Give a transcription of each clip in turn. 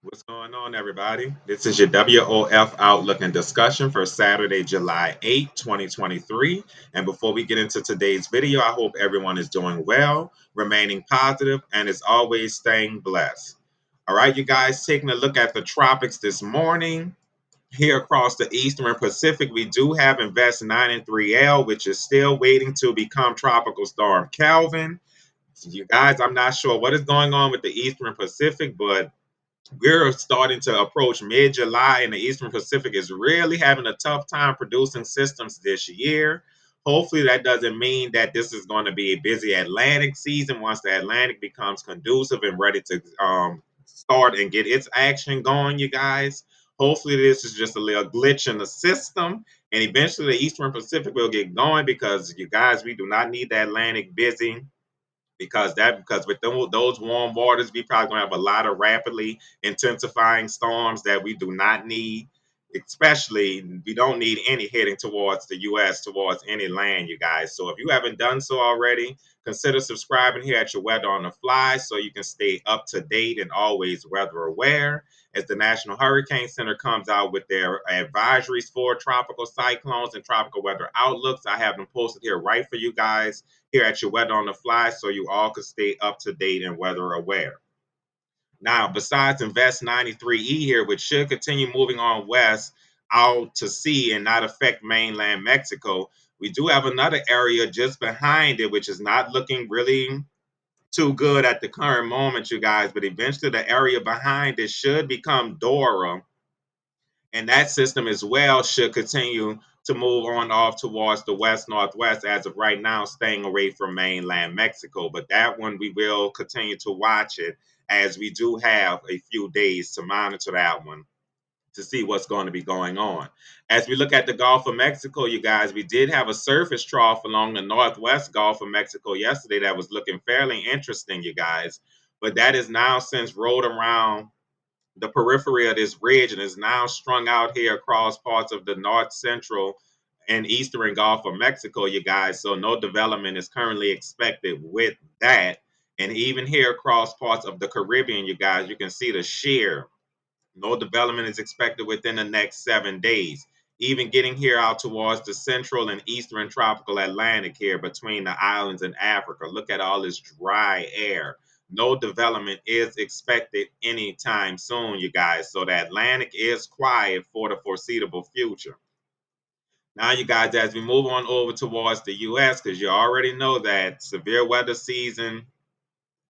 What's going on, everybody? This is your WOF Outlook and discussion for Saturday, July 8th, 2023. And before we get into today's video, I hope everyone is doing well, remaining positive, and as always, staying blessed. All right, you guys, taking a look at the tropics this morning. Here across the Eastern Pacific, we do have Invest 9 and 3L, which is still waiting to become Tropical Storm Calvin. You guys, I'm not sure what is going on with the Eastern Pacific, but we're starting to approach mid-July, and the Eastern Pacific is really having a tough time producing systems this year. Hopefully, that doesn't mean that this is going to be a busy Atlantic season once the Atlantic becomes conducive and ready to start and get its action going, you guys. Hopefully, this is just a little glitch in the system, and eventually the Eastern Pacific will get going because, you guys, we do not need the Atlantic busy because with those warm waters, we probably gonna have a lot of rapidly intensifying storms that we do not need. Especially, we don't need any heading towards the U.S. towards any land, you guys. So if you haven't done so already, consider subscribing here at your Weather on the Fly so you can stay up to date and always weather aware. As the National Hurricane Center comes out with their advisories for tropical cyclones and tropical weather outlooks, I have them posted here right for you guys here at your Weather on the Fly so you all can stay up to date and weather aware. Now, besides Invest 93E here, which should continue moving on west out to sea and not affect mainland Mexico, we do have another area just behind it, which is not looking really too good at the current moment, you guys. But eventually, the area behind it should become Dora, and that system as well should continue to move on off towards the west northwest as of right now, staying away from mainland Mexico. But that one we will continue to watch it as we do have a few days to monitor that one to see what's going to be going on. As we look at the Gulf of Mexico, you guys, we did have a surface trough along the northwest Gulf of Mexico yesterday that was looking fairly interesting, you guys. But that is now since rolled around the periphery of this ridge and is now strung out here across parts of the north central and eastern Gulf of Mexico, you guys. So no development is currently expected with that. And even here across parts of the Caribbean, you guys, you can see the shear. No development is expected within the next 7 days. Even getting here out towards the central and eastern tropical Atlantic here between the islands and Africa. Look at all this dry air. No development is expected anytime soon, you guys. So the Atlantic is quiet for the foreseeable future. Now, you guys, as we move on over towards the U.S., because you already know that severe weather season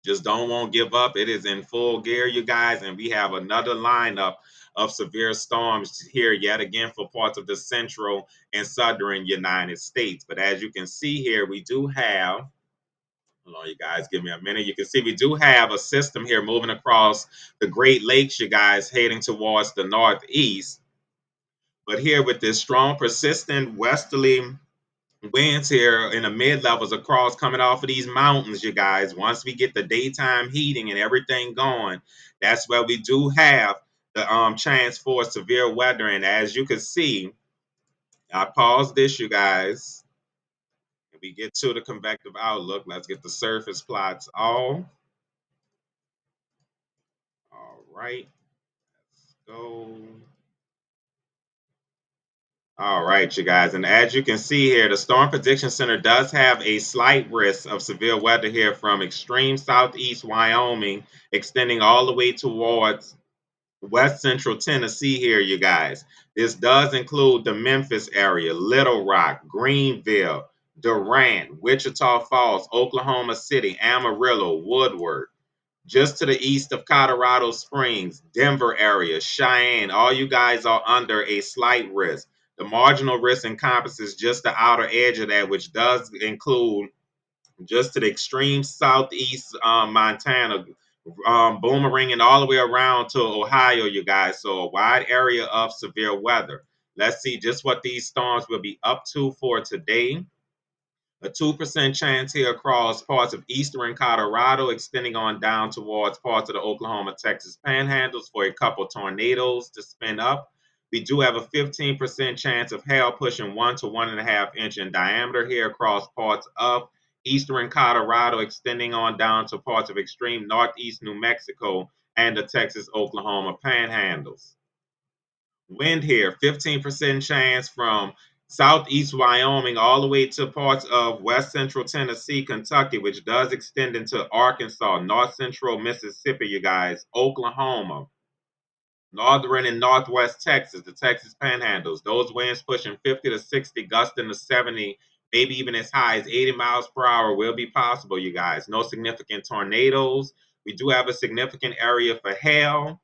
just don't won't give up. It is in full gear, you guys, and we have another lineup of severe storms here yet again for parts of the central and southern United States. But as you can see here, we do have. Hold on, you guys, give me a minute. You can see we do have a system here moving across the Great Lakes, you guys, heading towards the northeast. But here with this strong, persistent westerly winds here in the mid levels across coming off of these mountains, you guys. Once we get the daytime heating and everything going, that's where we do have the chance for severe weather. And as you can see, I pause this, you guys. And we get to the convective outlook. Let's get the surface plots all right. Let's go. All right, you guys. And as you can see here, the Storm Prediction Center does have a slight risk of severe weather here from extreme southeast Wyoming, extending all the way towards west central Tennessee here, you guys. This does include the Memphis area, Little Rock, Greenville, Durant, Wichita Falls, Oklahoma City, Amarillo, Woodward, just to the east of Colorado Springs, Denver area, Cheyenne. All you guys are under a slight risk. The marginal risk encompasses just the outer edge of that, which does include just to the extreme southeast Montana, boomeranging all the way around to Ohio, you guys. So a wide area of severe weather. Let's see just what these storms will be up to for today. A 2% chance here across parts of eastern Colorado, extending on down towards parts of the Oklahoma, Texas panhandles for a couple tornadoes to spin up. We do have a 15% chance of hail pushing 1 to 1.5 inch in diameter here across parts of eastern Colorado, extending on down to parts of extreme northeast New Mexico and the Texas-Oklahoma panhandles. Wind here, 15% chance from southeast Wyoming all the way to parts of west central Tennessee, Kentucky, which does extend into Arkansas, north central Mississippi, you guys, Oklahoma, northern and northwest Texas, the Texas panhandles. Those winds pushing 50 to 60, gusting to 70, maybe even as high as 80 miles per hour will be possible, you guys. No significant tornadoes. We do have a significant area for hail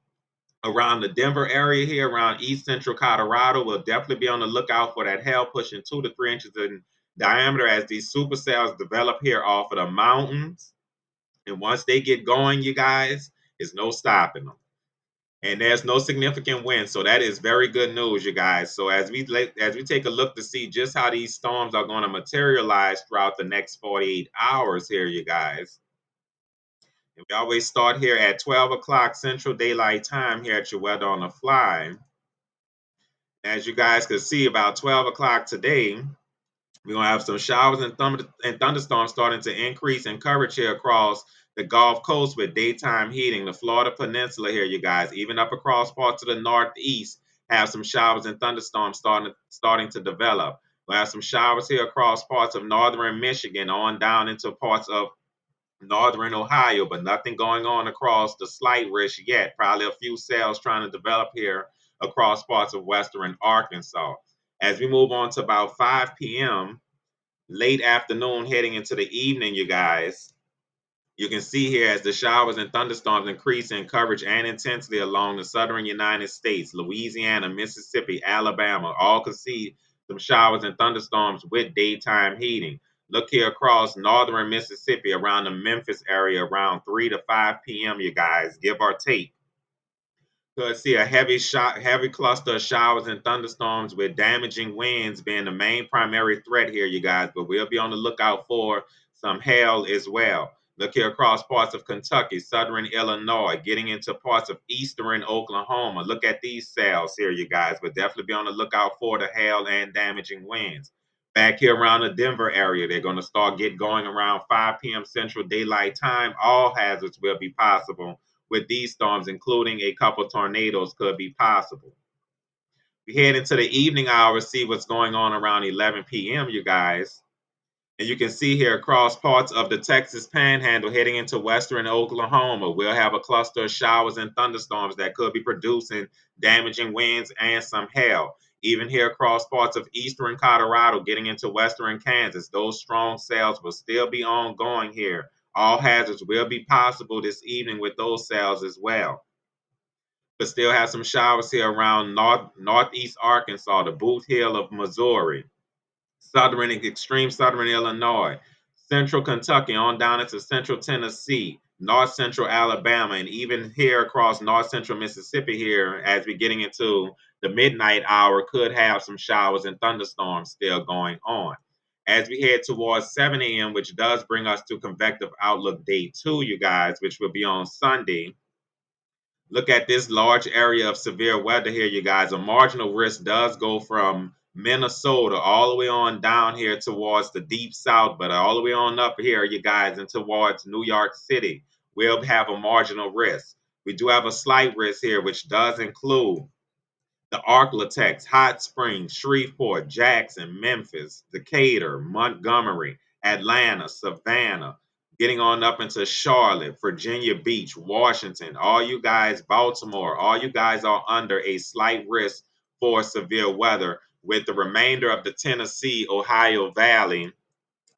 around the Denver area here, around east central Colorado. We'll definitely be on the lookout for that hail pushing 2 to 3 inches in diameter as these supercells develop here off of the mountains. And once they get going, you guys, there's no stopping them. And there's no significant wind, so that is very good news, you guys. So as we take a look to see just how these storms are going to materialize throughout the next 48 hours here, you guys. And we always start here at 12 o'clock Central Daylight Time here at your Weather on the Fly. As you guys can see, about 12 o'clock today, we're going to have some showers and thunderstorms starting to increase in coverage here across the Gulf Coast with daytime heating. The Florida Peninsula here, you guys, even up across parts of the Northeast, have some showers and thunderstorms starting to develop. We'll have some showers here across parts of northern Michigan on down into parts of northern Ohio, but nothing going on across the slight risk yet. Probably a few cells trying to develop here across parts of western Arkansas. As we move on to about 5 p.m., late afternoon heading into the evening, you guys, you can see here as the showers and thunderstorms increase in coverage and intensity along the southern United States, Louisiana, Mississippi, Alabama, all could see some showers and thunderstorms with daytime heating. Look here across northern Mississippi around the Memphis area around 3 to 5 p.m., you guys, give or take. Could see a heavy cluster of showers and thunderstorms with damaging winds being the main primary threat here, you guys. But we'll be on the lookout for some hail as well. Look here across parts of Kentucky, southern Illinois, getting into parts of eastern Oklahoma. Look at these cells here, you guys. But definitely be on the lookout for the hail and damaging winds. Back here around the Denver area, they're going to get going around 5 p.m. Central Daylight Time. All hazards will be possible with these storms, including a couple tornadoes could be possible. We head into the evening hours, see what's going on around 11 p.m., you guys. And you can see here across parts of the Texas Panhandle heading into western Oklahoma, we'll have a cluster of showers and thunderstorms that could be producing damaging winds and some hail. Even here across parts of eastern Colorado getting into western Kansas, those strong cells will still be ongoing here. All hazards will be possible this evening with those cells as well. But still have some showers here around northeast Arkansas, the Boot Hill of Missouri, southern and extreme southern Illinois, central Kentucky on down into central Tennessee, north central Alabama, and even here across north central Mississippi here as we're getting into the midnight hour could have some showers and thunderstorms still going on. As we head towards 7 a.m., which does bring us to convective outlook day 2, you guys, which will be on Sunday. Look at this large area of severe weather here, you guys. A marginal risk does go from Minnesota all the way on down here towards the deep south, but all the way on up here, you guys, and towards New York City. We'll have a marginal risk. We do have a slight risk here, which does include the Arklatex, Hot Springs, Shreveport, Jackson, Memphis, Decatur, Montgomery, Atlanta, Savannah, getting on up into Charlotte, Virginia Beach, Washington, all you guys, Baltimore, all you guys are under a slight risk for severe weather, with the remainder of the Tennessee, Ohio Valley,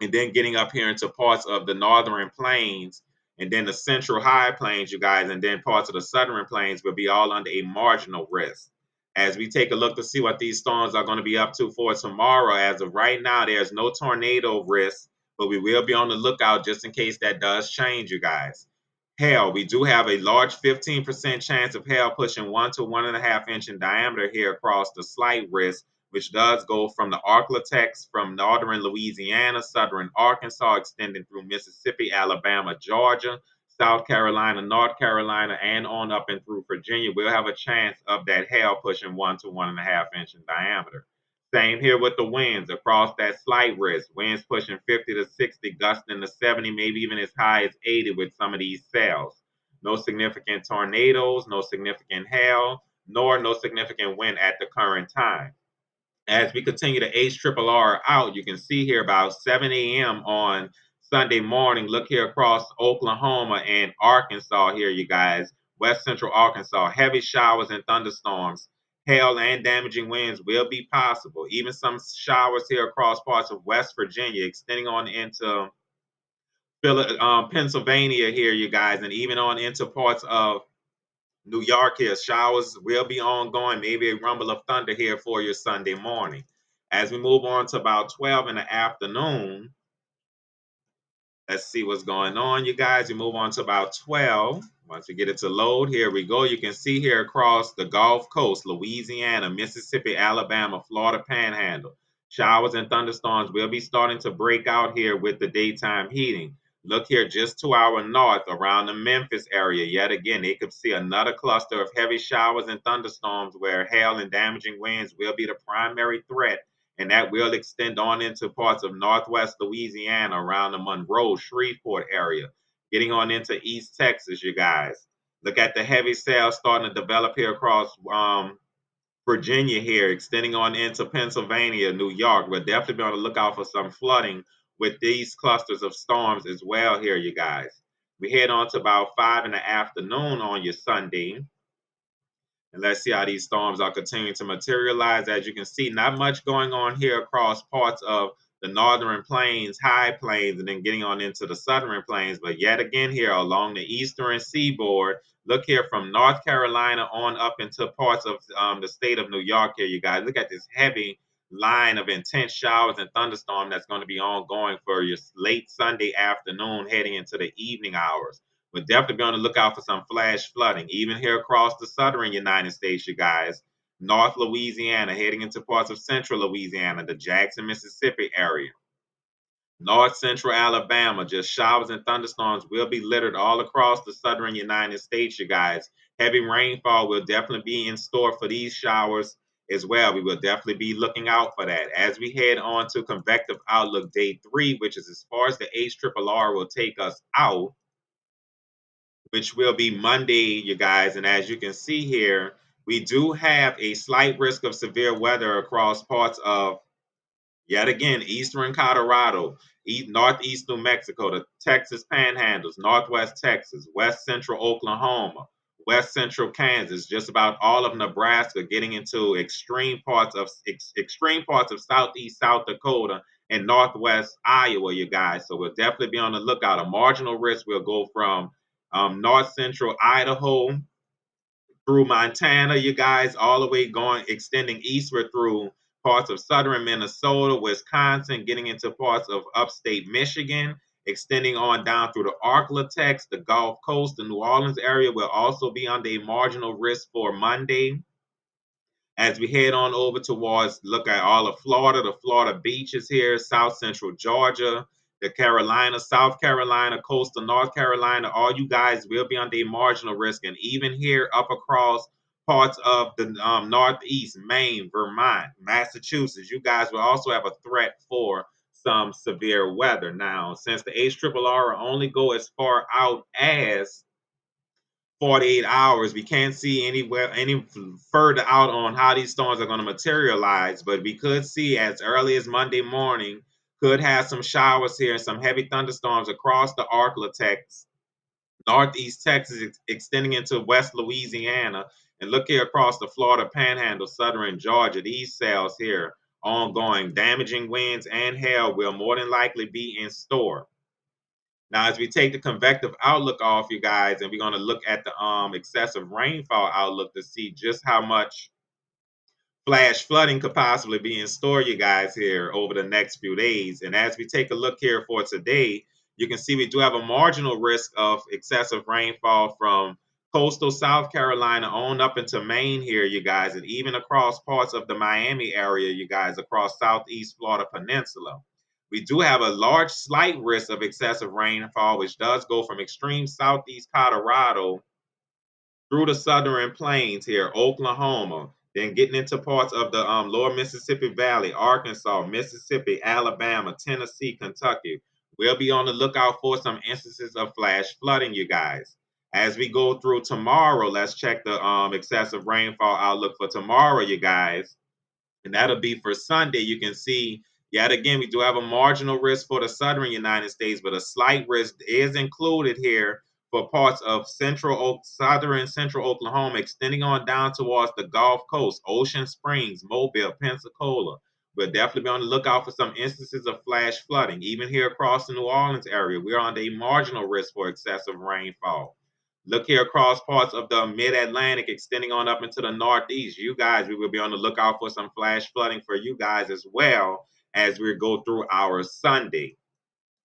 and then getting up here into parts of the northern plains, and then the central high plains, you guys, and then parts of the southern plains will be all under a marginal risk. As we take a look to see what these storms are going to be up to for tomorrow, as of right now, there's no tornado risk, but we will be on the lookout just in case that does change, you guys. Hail, we do have a large 15% chance of hail pushing 1 to 1.5 inch in diameter here across the slight risk, which does go from the Arklatex from northern Louisiana, southern Arkansas, extending through Mississippi, Alabama, Georgia, South Carolina, North Carolina, and on up and through Virginia. We'll have a chance of that hail pushing 1 to 1.5 inch in diameter. Same here with the winds across that slight risk. Winds pushing 50 to 60, gusting to 70, maybe even as high as 80 with some of these cells. No significant tornadoes, no significant hail, nor no significant wind at the current time. As we continue to HRRR out, you can see here about 7 a.m. on Sunday morning. Look here across Oklahoma and Arkansas here, you guys. West central Arkansas. Heavy showers and thunderstorms. Hail and damaging winds will be possible. Even some showers here across parts of West Virginia, extending on into Pennsylvania here, you guys, and even on into parts of New York here. Showers will be ongoing, maybe a rumble of thunder here for your Sunday morning. As we move on to about 12 in the afternoon, let's see what's going on, you guys. We move on to about 12. Once we get it to load, here we go. You can see here across the Gulf Coast, Louisiana, Mississippi, Alabama, Florida Panhandle. Showers and thunderstorms will be starting to break out here with the daytime heating. Look here just to our north around the Memphis area. Yet again, they could see another cluster of heavy showers and thunderstorms where hail and damaging winds will be the primary threat, and that will extend on into parts of northwest Louisiana around the Monroe, Shreveport area, getting on into East Texas, you guys. Look at the heavy sails starting to develop here across Virginia here, extending on into Pennsylvania, New York. We'll definitely be on the lookout for some flooding with these clusters of storms as well here, you guys. We head on to about 5 in the afternoon on your Sunday. And let's see how these storms are continuing to materialize. As you can see, not much going on here across parts of the northern plains, high plains, and then getting on into the southern plains. But yet again here along the eastern seaboard, look here from North Carolina on up into parts of the state of New York here, you guys. Look at this heavy line of intense showers and thunderstorm that's going to be ongoing for your late Sunday afternoon heading into the evening hours. We're definitely be on the lookout for some flash flooding, even here across the southern United States, you guys. North Louisiana, heading into parts of central Louisiana, the Jackson, Mississippi area. North central Alabama, just showers and thunderstorms will be littered all across the southern United States, you guys. Heavy rainfall will definitely be in store for these showers as well. We will definitely be looking out for that. As we head on to convective outlook day 3, which is as far as the HRRR will take us out, which will be Monday, you guys. And as you can see here, we do have a slight risk of severe weather across parts of, yet again, eastern Colorado, northeast New Mexico, the Texas Panhandles, northwest Texas, west central Oklahoma, west central Kansas, just about all of Nebraska, getting into extreme parts of southeast South Dakota and northwest Iowa, you guys. So we'll definitely be on the lookout. A marginal risk will go from north central Idaho through Montana, you guys, all the way going extending eastward through parts of southern Minnesota, Wisconsin, getting into parts of upstate Michigan, extending on down through the Arklatex, the Gulf Coast, the New Orleans area will also be under a marginal risk for Monday. As we head on over towards, look at all of Florida, the Florida beaches here, South Central Georgia, the Carolinas, South Carolina, coastal North Carolina, all you guys will be under a marginal risk. And even here up across parts of the Northeast, Maine, Vermont, Massachusetts, you guys will also have a threat for some severe weather. Now, since the HRRR only go as far out as 48 hours. We can't see any further out on how these storms are going to materialize, but we could see as early as Monday morning, could have some showers here and some heavy thunderstorms across the Arklatex, northeast Texas, extending into West Louisiana, and look here across the Florida Panhandle, southern Georgia. These cells here ongoing, damaging winds and hail will more than likely be in store. Now, as we take the convective outlook off, you guys, and we're going to look at the excessive rainfall outlook to see just how much flash flooding could possibly be in store, you guys, here over the next few days. And as we take a look here for today, you can see we do have a marginal risk of excessive rainfall from coastal South Carolina on up into Maine here, you guys, and even across parts of the Miami area, you guys, across southeast Florida Peninsula. We do have a large slight risk of excessive rainfall, which does go from extreme southeast Colorado through the southern plains here, Oklahoma, then getting into parts of the lower Mississippi Valley, Arkansas, Mississippi, Alabama, Tennessee, Kentucky. We'll be on the lookout for some instances of flash flooding, you guys. As we go through tomorrow, let's check the excessive rainfall outlook for tomorrow, you guys. And that'll be for Sunday. You can see yet again, we do have a marginal risk for the southern United States, but a slight risk is included here for parts of southern central Oklahoma, extending on down towards the Gulf Coast, Ocean Springs, Mobile, Pensacola. We'll definitely be on the lookout for some instances of flash flooding. Even here across the New Orleans area, we're on a marginal risk for excessive rainfall. Look here across parts of the mid-Atlantic, extending on up into the Northeast. You guys, we will be on the lookout for some flash flooding for you guys as well as we go through our Sunday.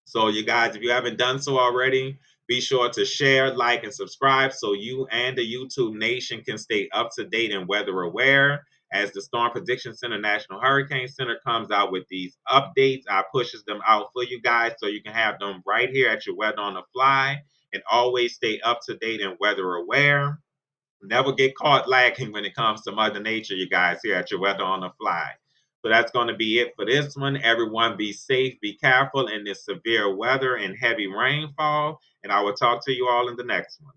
So you guys, if you haven't done so already, be sure to share, like, and subscribe so you and the YouTube nation can stay up to date and weather aware. As the Storm Prediction Center National Hurricane Center comes out with these updates, I pushes them out for you guys so you can have them right here at your Weather on the Fly and always stay up to date and weather aware. Never get caught lacking when it comes to Mother Nature, you guys, here at your Weather on the Fly. So that's going to be it for this one. Everyone be safe, be careful in this severe weather and heavy rainfall. And I will talk to you all in the next one.